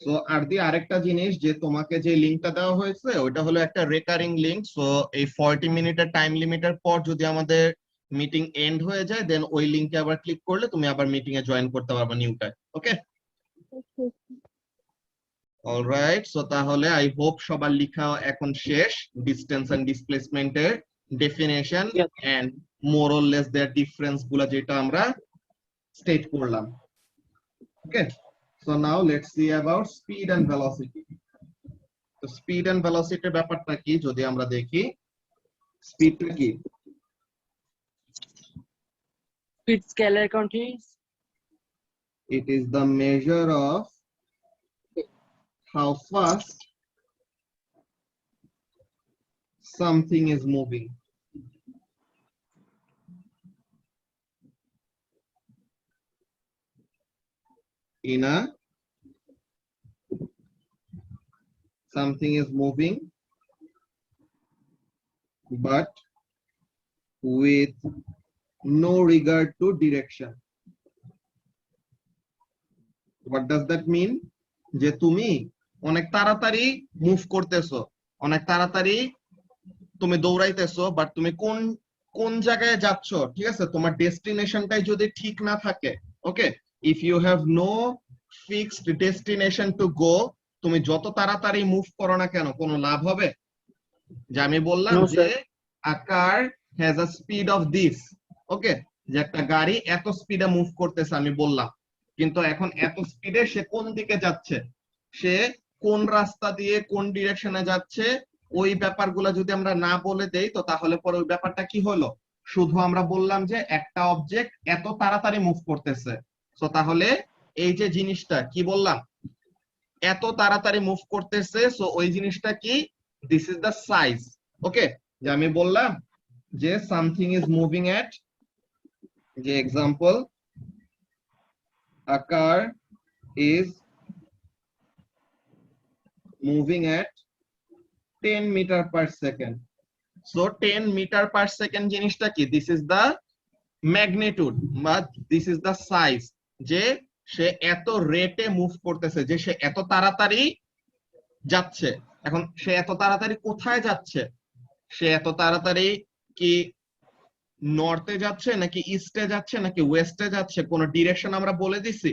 সো আর দি আরেকটা জিনিস যে তোমাকে যে লিংকটা দেওয়া হয়েছে ওটা হলো একটা রেকারিং লিংক সো এই 40 মিনিটের টাইম লিমিটের পর যদি আমাদের মিটিং এন্ড হয়ে যায় দেন ওই লিংকে আবার ক্লিক করলে তুমি আবার মিটিং এ জয়েন করতে পারবে নিউটায় ওকে অলরাইট সো তাহলে আই হোপ সবার লেখা এখন শেষ ডিসটেন্স এন্ড ডিসপ্লেসমেন্টের definition and more or less their difference গুলো যেটা আমরা স্টেট করলাম। Okay, so now let's see about speed and velocity. তো স্পিড এন্ড ভেলোসিটির ব্যাপারটা কি যদি আমরা দেখি, স্পিডটা কি? Speed scalar quantities. It is the measure of how fast something is moving. In a something is moving but with no regard to direction. What does that mean? যে তুমি অনেক তাড়াতাড়ি মুভ করতেছো, অনেক তাড়াতাড়ি তুমি দৌড়াইতেছো, বাট তুমি কোন কোন জায়গায় যাচ্ছ, ঠিক আছে, তোমার ডেস্টিনেশনটাই যদি ঠিক না থাকে, okay, if you have no fixed destination to go, তুমি যত তাড়াতাড়ি মুভ করো না কেন কোনো লাভ হবে? যে আমি বললাম No, যে sir. a car has a speed of this, ওকে, যে একটা গাড়ি এত স্পিডে মুভ করতেছে আমি বললাম, কিন্তু এখন এত স্পিডে সে কোন দিকে যাচ্ছে, সে কোন রাস্তা দিয়ে কোন ডিরেকশনে যাচ্ছে, ওই ব্যাপারগুলো যদি আমরা না বলে দেই তো তাহলে পরে ওই ব্যাপারটা কি হলো, শুধু আমরা বললাম যে একটা অবজেক্ট এত তাড়াতাড়ি মুভ করতেছে। সো তাহলে এই যে জিনিসটা কি বললাম, এত তাড়াতাড়ি মুভ করতেছে, সো ওই জিনিসটা কি, দিস ইজ দ্য সাইজ। ওকে, যে আমি বললাম যে সামথিং ইজ মুভিং এট, যে example, a car is moving at 10 meter per second. So 10 meter per second জিনিসটা কি, this is the magnitude but this is the size, যে সে এত রেটে মুভ করতেছে, যে সে এত তাড়াতাড়ি যাচ্ছে। এখন সে এত তাড়াতাড়ি কোথায় যাচ্ছে, সে এত তাড়াতাড়ি কি নর্থে যাচ্ছে নাকি ইস্টে যাচ্ছে নাকি ওয়েস্টে যাচ্ছে, কোন ডিরেকশন আমরা বলে দিছি?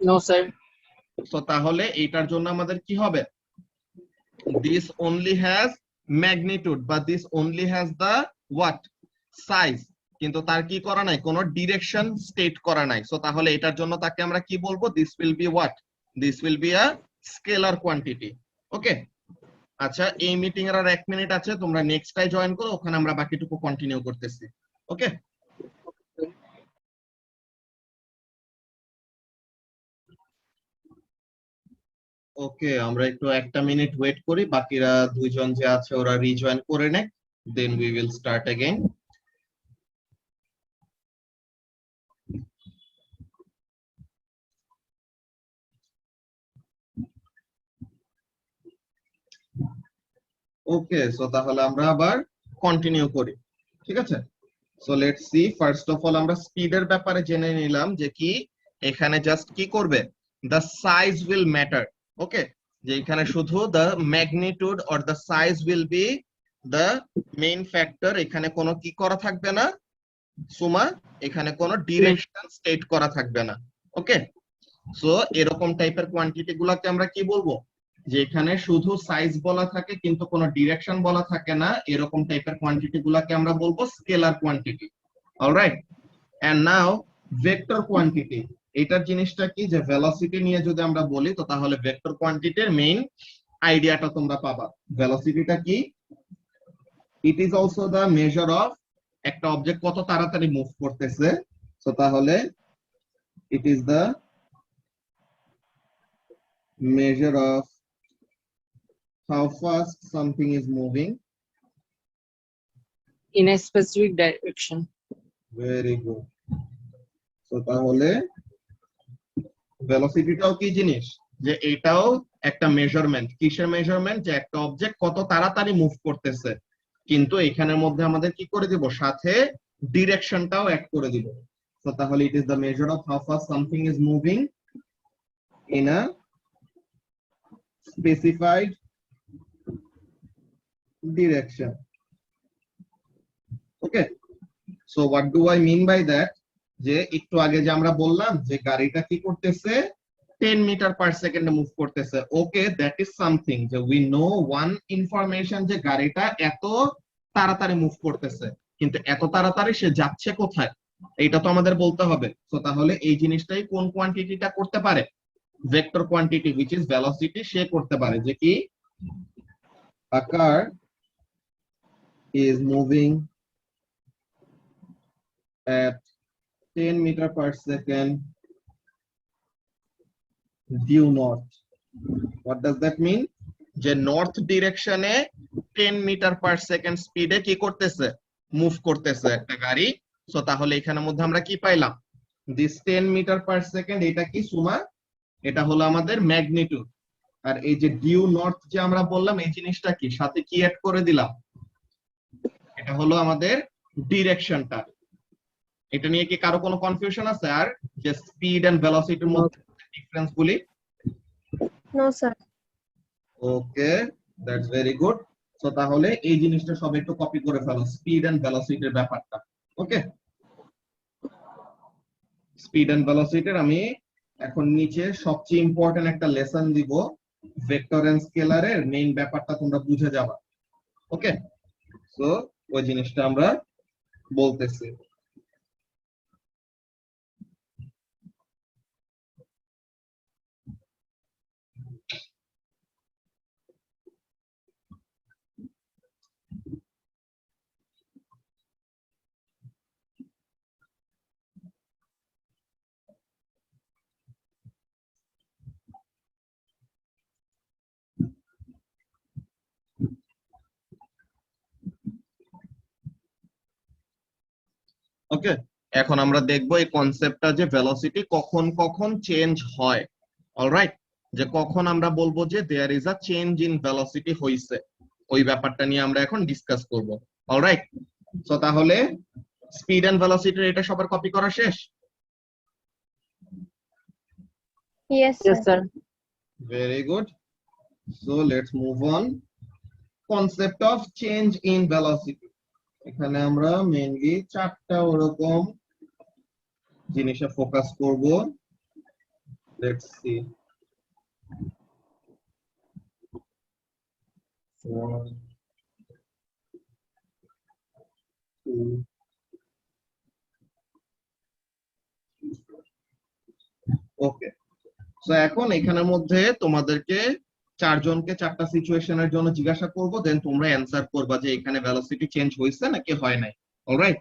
No, sir. তো তাহলে এইটার জন্য আমাদের কি হবে, this only has magnitude but this only has the what, size, কিন্তু তার কি করা নাই, কোনো ডিরেকশন স্টেট করা নাই। সো তাহলে এটার জন্য তাকে আমরা কি বলবো, this will be what, this will be a scalar quantity. ওকে, আচ্ছা এই মিটিং এর আর 1 মিনিট আছে, তোমরা নেক্সট টাই জয়েন করো, ওখানে আমরা বাকিটুকু কন্টিনিউ করতেছি। ওকে, ওকে, আমরা একটু 1টা মিনিট ওয়েট করি, বাকিরা দুইজন যে আছে ওরা রিজয়েন করে নেক, then we will start again. Okay, so তাহলে আমরা আবার কন্টিনিউ করি, ঠিক আছে। So let's see, first of all আমরা স্পিডের ব্যাপারে জেনে নিলাম যে কি, এখানে জাস্ট কি করবে, দ্য সাইজ উইল ম্যাটার। ওকে, যে এখানে শুধু the magnitude or the size will be the main factor, এখানে কোনো কি করা থাকবে না সুমা, এখানে কোনো ডিরেকশন স্টেট করা থাকবে না। ওকে, সো এরকম টাইপের কোয়ান্টিটি গুলাকে আমরা কি বলবো, যে এখানে শুধু সাইজ বলা থাকে কিন্তু কোনো ডিরেকশন বলা থাকে না, এরকম টাইপের কোয়ান্টিটি গুলাকে আমরা বলবো scalar quantity. Alright, and now vector quantity, এটার জিনিসটা কি, যে ভেলোসিটি নিয়ে যদি আমরা বলি তো তাহলে ভেক্টর কোয়ান্টিটির মেইন আইডিয়াটা তোমরা পাবা। ভেলোসিটিটা কি, it is also the measure of একটা অবজেক্ট কত তাড়াতাড়ি মুভ করতেছে। সো তাহলে it is the measure of how fast something is moving. In a specific direction. Very good. So তাহলে ভেলোসিটিটাও কি জিনিস, যে এটাও একটা মেজারমেন্ট, কিসের মেজারমেন্ট, যে একটা অবজেক্ট কত তাড়াতাড়ি মুভ করতেছে, কিন্তু এখানের মধ্যে আমাদের কি করে দিব, সাথে ডিরেকশনটাও অ্যাড করে দিব। তো তাহলে it is the measure of how fast something is moving in a specified direction. Okay, so what do I mean by that, যে একটু আগে যে আমরা বললাম যে গাড়িটা কি করতেছে 10 মিটার পার সেকেন্ডে মুভ করতেছে। ওকে, দ্যাট ইজ সামথিং, যে উই নো ওয়ান ইনফরমেশন, যে গাড়িটা এত তাড়াতাড়ি মুভ করতেছে, কিন্তু এত তাড়াতাড়ি সে যাচ্ছে কোথায়, এইটা তো আমাদের বলতে হবে। সো তাহলে এই জিনিসটাই কোন কোয়ান্টিটিটা করতে পারে, vector quantity which is velocity সে করতে পারে, যে কি a car is moving at 10 meter per second due north. What does that mean? যে নর্থ ডিরেকশনে 10 মিটার পার সেকেন্ড স্পিডে কি করতেছে, মুভ করতেছে একটা গাড়ি। সো তাহলে এখানের মধ্যে আমরা কি পাইলাম, দিস 10 মিটার পার সেকেন্ড, এটা কি সুমা, এটা হলো আমাদের ম্যাগনিটিউড। আর এই যে ডিউ নর্থ যে আমরা বললাম, এই জিনিসটা কি সাথে কি অ্যাড করে দিলাম, এটা হলো আমাদের ডিরেকশনটা। এটা নিয়ে কি কারো কোনো কনফিউশন আছে? আর যে স্পিড এন্ড ভেলোসিটির মধ্যে ডিফারেন্স গুলি? No sir. Okay, that's very good. So তাহলে এই জিনিসটা সব একটু কপি করে ফেলো, স্পিড এন্ড ভেলোসিটির ব্যাপারটা। ওকে, স্পিড এন্ড ভেলোসিটির আমি এখন নিচে সবচেয়ে ইম্পর্টেন্ট একটা লেসন দিব, ভেক্টর এন্ড স্কেলারের মেইন ব্যাপারটা তোমরা বুঝে যাবা। ওকে, সো ওই জিনিসটা আমরা বলতেছি। ওকে, এখন আমরা দেখব এই কনসেপ্টটা যে ভেলোসিটি কখন কখন চেঞ্জ হয়। অলরাইট, যে কখন আমরা বলবো যে there is a change in velocity হইছে, ওই ব্যাপারটা নিয়ে আমরা এখন ডিসকাস করব। অলরাইট, সো তাহলে স্পিড এন্ড ভেলোসিটির এটা সবার কপি করা শেষ? Yes Yes, sir. sir. Very good. So let's move on. Concept of change in velocity. এখানে আমরা মেইনলি চারটা ওরকম জিনিসে ফোকাস করব। Let's see. 1, 2, ওকে। সো এখন এখানের মধ্যে তোমাদেরকে চারজনকে চারটা সিচুয়েশনের জন্য জিজ্ঞাসা করব, দেন তোমরা অ্যানসার করবা যে এখানে ভেলোসিটি চেঞ্জ হইছে নাকি হয় নাই। অলরাইট,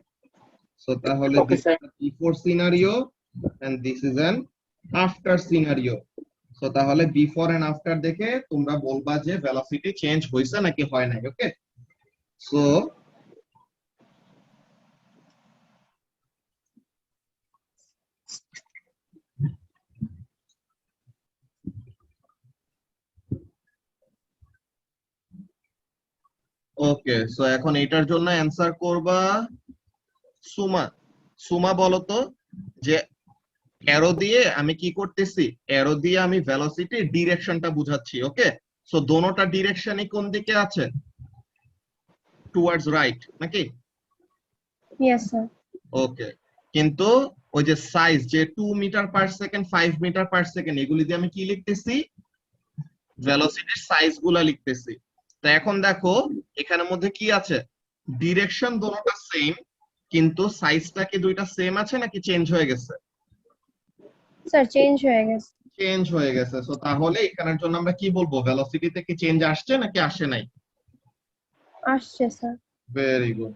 সো তাহলে Okay, sir. Before scenario and this is an after scenario. So তাহলে বিফোর এন্ড আফটার দেখে তোমরা বলবা যে ভেলোসিটি চেঞ্জ হইছে নাকি হয় নাই। ওকে, সো ওকে, সো এখন এটার জন্য অ্যানসার করবা সুমা। সুমা বলো তো যে অ্যারো দিয়ে আমি কি করতেছি, অ্যারো দিয়ে আমি ভেলোসিটি ডিরেকশনটা বুঝাচ্ছি। ওকে, সো দোনোটা ডিরেকশনই কোন দিকে আছে, টুয়ার্ডস রাইট নাকি? Yes sir. ওকে, কিন্তু ওই যে সাইজ যে 2 metre per second 5 metre per second এগুলি দিয়ে আমি কি লিখতেছি, ভেলোসিটির সাইজ গুলা লিখতেছি। তো এখন দেখো এখানের মধ্যে কি আছে, ডিরেকশন দোনোটা সেম, কিন্তু সাইজটা কি দুইটা সেম আছে নাকি চেঞ্জ হয়ে গেছে? স্যার চেঞ্জ হয়ে গেছে। চেঞ্জ হয়ে গেছে। সো তাহলে এখানের জন্য আমরা কি বলবো, ভেলোসিটিতে কি চেঞ্জ আসছে নাকি আসে নাই? আসছে স্যার। Very good.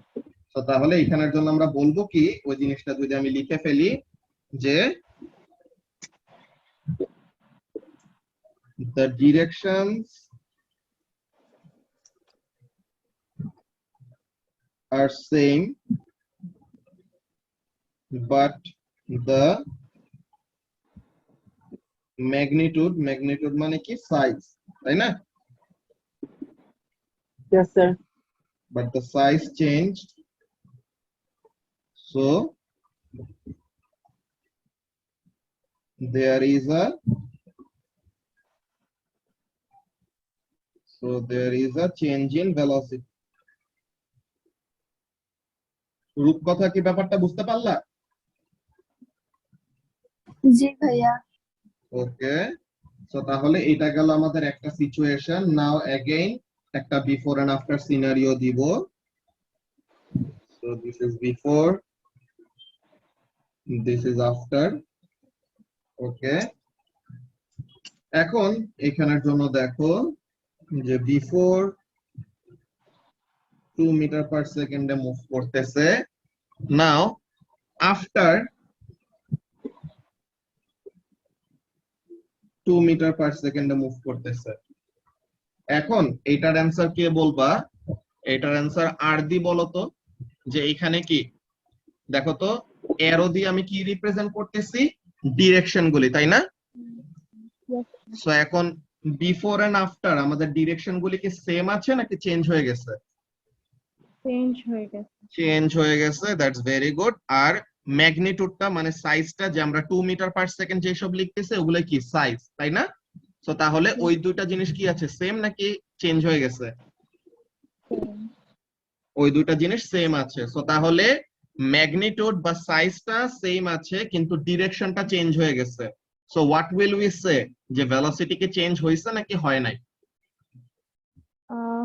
তো তাহলে এখানের জন্য আমরা বলবো কি, ওই জিনিসটা যদি আমি লিখে ফেলি যে the directions are same but the magnitude মানে কি সাইজ, তাই না? Yes, sir. But the size changed, so there is a change in velocity. রূপকথা কি ব্যাপারটা বুঝতে পারলা? জি ভাইয়া। ওকে, সো তাহলে এটা গেল আমাদের একটা সিচুয়েশন। নাও अगेन একটা বিফোর এন্ড আফটার সিনারিও দিব। So this is before this is after. ওকে, এখন এখানের জন্য দেখো যে বিফোর 2 মিটার পার সেকেন্ডে মুভ করতেছে, নাও আফটার 2 মিটার পার সেকেন্ডে মুভ করতেছে। এখন এটার অ্যান্সার কে বলবা? এটার অ্যান্সার আর দি বলো তো, যে এখানে কি দেখো তো অ্যারো দিয়ে আমি কি রিপ্রেজেন্ট করতেছি? ডিরেকশন গুলি, তাই না? Yes, সো এখন বিফোর এন্ড আফটার আমাদের ডিরেকশন গুলি কি সেম আছে নাকি চেঞ্জ হয়ে গেছে? চেঞ্জ হয়ে গেছে। চেঞ্জ হয়ে গেছে, দ্যাটস ভেরি গুড। আর ম্যাগনিটিউডটা মানে সাইজটা, যে আমরা 2 মিটার পার সেকেন্ড যেসব লিখতেছে ওগুলো কি সাইজ, তাই না? সো তাহলে ওই দুইটা জিনিস কি আছে, সেম নাকি চেঞ্জ হয়ে গেছে? Same. ওই দুইটা জিনিস সেম আছে। সো তাহলে ম্যাগনিটিউড বা সাইজটা সেম আছে কিন্তু ডিরেকশনটা চেঞ্জ হয়ে গেছে। So what will we say, যে ভেলোসিটি কি চেঞ্জ হয়েছে নাকি হয় নাই?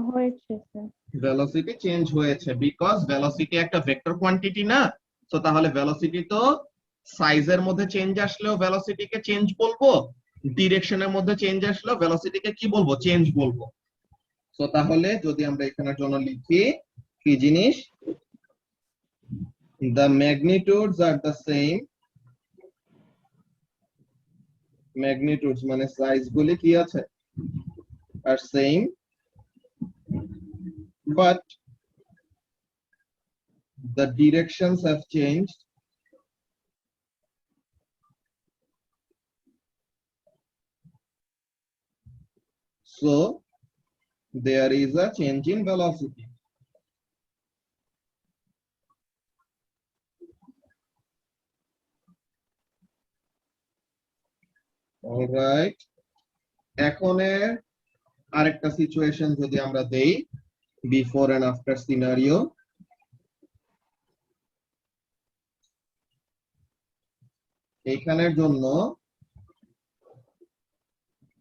হয়েছে স্যার। ভেলোসিটি চেঞ্জ হয়েছে, বিকজ ভেলোসিটি একটা ভেক্টর কোয়ান্টিটি না। তো তাহলে ভেলোসিটি তো সাইজের মধ্যে চেঞ্জ আসলেও ভেলোসিটিকে চেঞ্জ বলবো, ডিরেকশনের মধ্যে চেঞ্জ আসলেও ভেলোসিটিকে কি বলবো? চেঞ্জ বলবো। তো তাহলে যদি আমরা এখানের জন্য লিখি কি জিনিস, the magnitudes are the same, magnitudes মানে সাইজ গুলি কি আছে, আর same, but the directions have changed. So there is a change in velocity. All right, এখন আরেকটা সিচুয়েশন যদি আমরা দেই, বিফোর এন্ড আফটার সিনারিও। এইখানের জন্য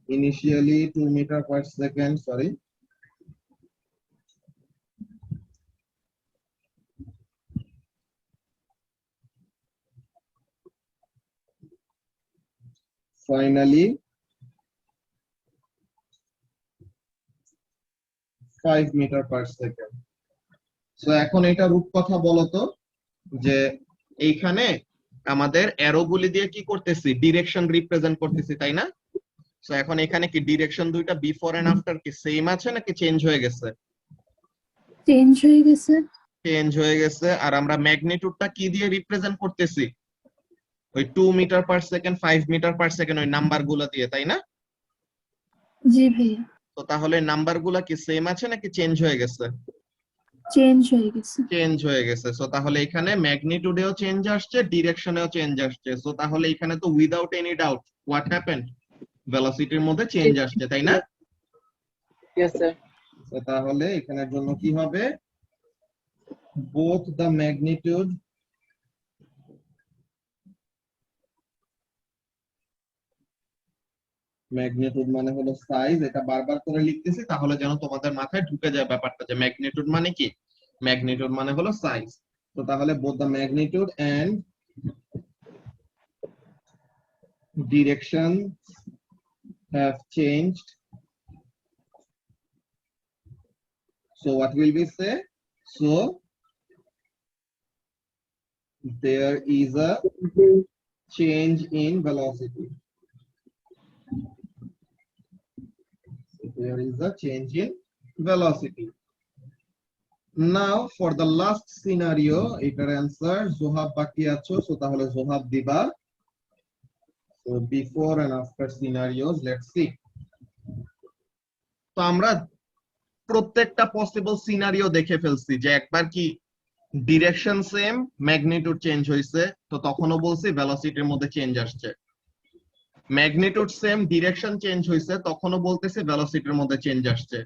initially 2 metre per second, sorry, finally 5 metre per second. So এখন এটা রূপকথা বলো তো, যে এইখানে আমাদের অ্যারো গুলি দিয়ে কি করতেছি? ডিরেকশন রিপ্রেজেন্ট করতেছি, তাই না? সো এখন এখানে কি ডিরেকশন দুইটা বিফোর এন্ড আফটার কি সেম আছে নাকি চেঞ্জ হয়ে গেছে? চেঞ্জ হয়ে গেছে। চেঞ্জ হয়ে গেছে। আর আমরা ম্যাগনিটিউডটা কি দিয়ে রিপ্রেজেন্ট করতেছি? ওই 2 metre per second, 5 metre per second ওই নাম্বার গুলা দিয়ে, তাই না? জি ভাইয়া, তো তাহলে নাম্বার গুলা কি সেম আছে নাকি চেঞ্জ হয়ে গেছে? চেঞ্জ হয়ে গেছে। চেঞ্জ হয়ে গেছে। সো তাহলে এখানে ম্যাগনিটিউডেও চেঞ্জ আসছে, ডিরেকশনেও চেঞ্জ আসছে। সো তাহলে এখানে তো without any doubt what happened, ভেলোসিটির মধ্যে চেঞ্জ আসছে, তাই না? Yes, sir. তো তাহলে এখানের জন্য কি হবে? both the magnitude মানে হলো সাইজ, এটা বারবার করে লিখতেছি তাহলে যেন তোমাদের মাথায় ঢুকে যায় ব্যাপারটা, যে ম্যাগনিটিউড মানে কি? ম্যাগনিটিউড মানে হলো সাইজ। তো তাহলে both the magnitude and direction have changed. So what will we say? So there is a change in velocity. There is a change in velocity. Now for the last scenario, এটার answer Johab বাকি আছো, so তাহলে জোহাব দিবা। So before and after scenarios, let's see. তো আমরা প্রত্যেকটা possible scenario দেখে ফেলছি, যে একবার কি ডিরেকশন সেম, ম্যাগনিটিউড চেঞ্জ হয়েছে, তো তখনও বলছি ভেলোসিটির মধ্যে চেঞ্জ আসছে। ম্যাগনিটিউড সেম, ডিরেকশন চেঞ্জ হয়েছে, তখনও বলতেছে ভেলোসিটির মধ্যে চেঞ্জ আসছে।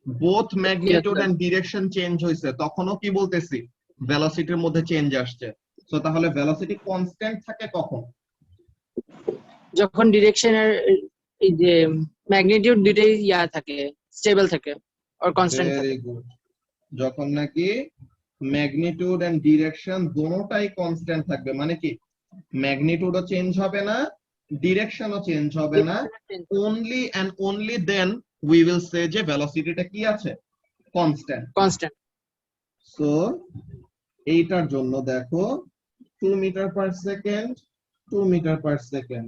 Both magnitude and direction change হয়েছে, তখনও কি বলতেছি? ভেলোসিটির মধ্যে চেঞ্জ আসছে। সো তাহলে ভেলোসিটি কনস্ট্যান্ট থাকে কখন? যখন ডিরেকশনের এই যে ম্যাগনিটিউড দুইটাই থাকে, স্টেবল থাকে আর কনস্ট্যান্ট থাকে। Very good. যখন নাকি ম্যাগনিটিউড এন্ড ডিরেকশন দুটোটাই কনস্ট্যান্ট থাকবে, মানে কি ম্যাগনিটিউডও চেঞ্জ হবে না, ডিরেকশনও চেঞ্জ হবে না, only and only then we will say যে ভেলোসিটিটা কি আছে, কনস্ট্যান্ট। কনস্ট্যান্ট। সো এইটার জন্য দেখো 2 metre per second, 2 metre per second.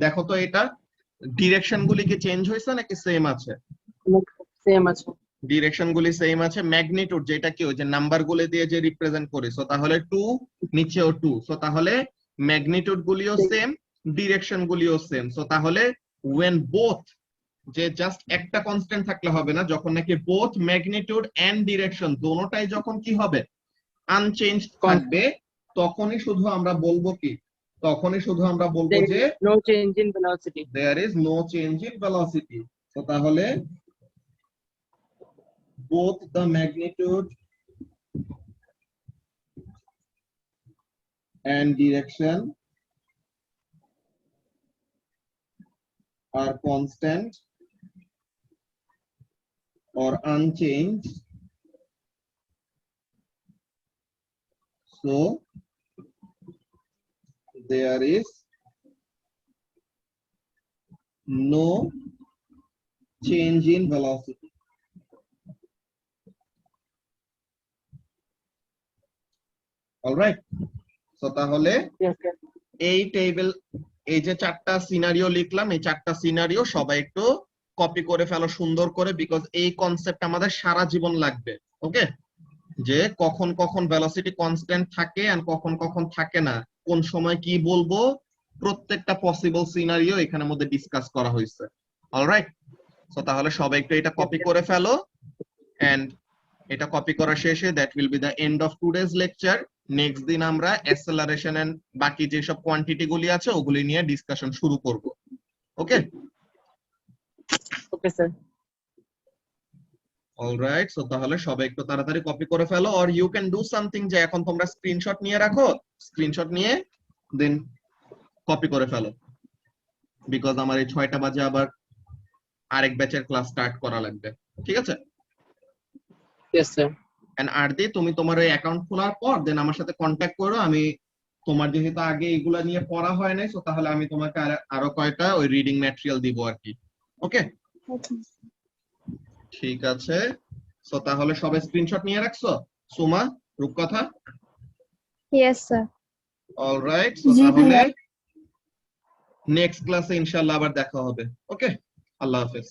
দেখো তো এটা ডিরেকশন গুলি কি চেঞ্জ হয়েছে নাকি সেম আছে? সেম আছে। ডিরেকশন গুলি সেম আছে। ম্যাগনিটিউড যেটা কি ওই যে নাম্বার গুলি দিয়ে যে রিপ্রেজেন্ট করি, সো তাহলে 2 নিচেও 2, সো তাহলে ম্যাগনিটিউড গুলিও সেম, ডিরেকশন গুলিও সেম। সো তাহলে when both, যে জাস্ট একটা কনস্ট্যান্ট থাকলে হবে না, যখন নাকি both ম্যাগনিটিউড এন্ড ডিরেকশন দোনোটাই যখন কি হবে আনচেঞ্জ থাকবে, তখনই শুধু আমরা বলবো কি, তখনই শুধু আমরা বলবো যে no change in velocity. there is no change in velocity. So তাহলে both the magnitude and direction are constant or unchanged. So there is no change in velocity. All right. So তাহলে এই টেবিল, এই যে চারটা scenario লিখলাম, এই চারটা scenario সবাই একটু কপি করে ফেলো সুন্দর করে, বিকজ এই কনসেপ্ট আমাদের সারা জীবন লাগবে। ওকে, যে কখন কখন ভেলোসিটি কনস্ট্যান্ট থাকে আর কখন কখন থাকে না, কোন সময় কি বলবো, প্রত্যেকটা পসিবল সিনারিও এখানের মধ্যে ডিসকাস করা হয়েছে। অলরাইট, সো তাহলে সবাই একটু এটা কপি করে ফেলো, এন্ড এটা কপি করা শেষে that will be the end of today's lecture. Next দিন আমরা অ্যাক্সেলারেশন এন্ড বাকি যেসব কোয়ান্টিটি গুলি আছে ওগুলি নিয়ে ডিসকাশন শুরু করব। Okay okay sir. Alright, so তাহলে সবাই একটু তাড়াতাড়ি কপি করে ফেলো, or you can do something, যে এখন তোমরা স্ক্রিনশট নিয়ে রাখো, স্ক্রিনশট নিয়ে দেন কপি করে ফেলো, বিকজ আমার এই 6টা বাজে আবার আরেক ব্যাচের ক্লাস স্টার্ট করা লাগবে। ঠিক আছে? Yes sir. এন্ড আরদি, তুমি তোমার ওই অ্যাকাউন্ট খোলার পর দেন আমার সাথে কন্ট্যাক্ট করো। আমি তোমার যেহেতু আগে এগুলা নিয়ে পড়া হয় নাই, সো তাহলে আমি তোমাকে আরো কয়টা ওই রিডিং ম্যাটেরিয়াল দিব আর কি। ওকে, ঠিক আছে। সো তাহলে সবাই স্ক্রিনশট নিয়ে রাখছো? সুমা, রূপকথা? Yes, sir. অলরাইট, সো জি তাহলে ভাইয়া। নেক্সট ক্লাসে ইনশাআল্লাহ আবার দেখা হবে। ওকে, আল্লাহ হাফেজ।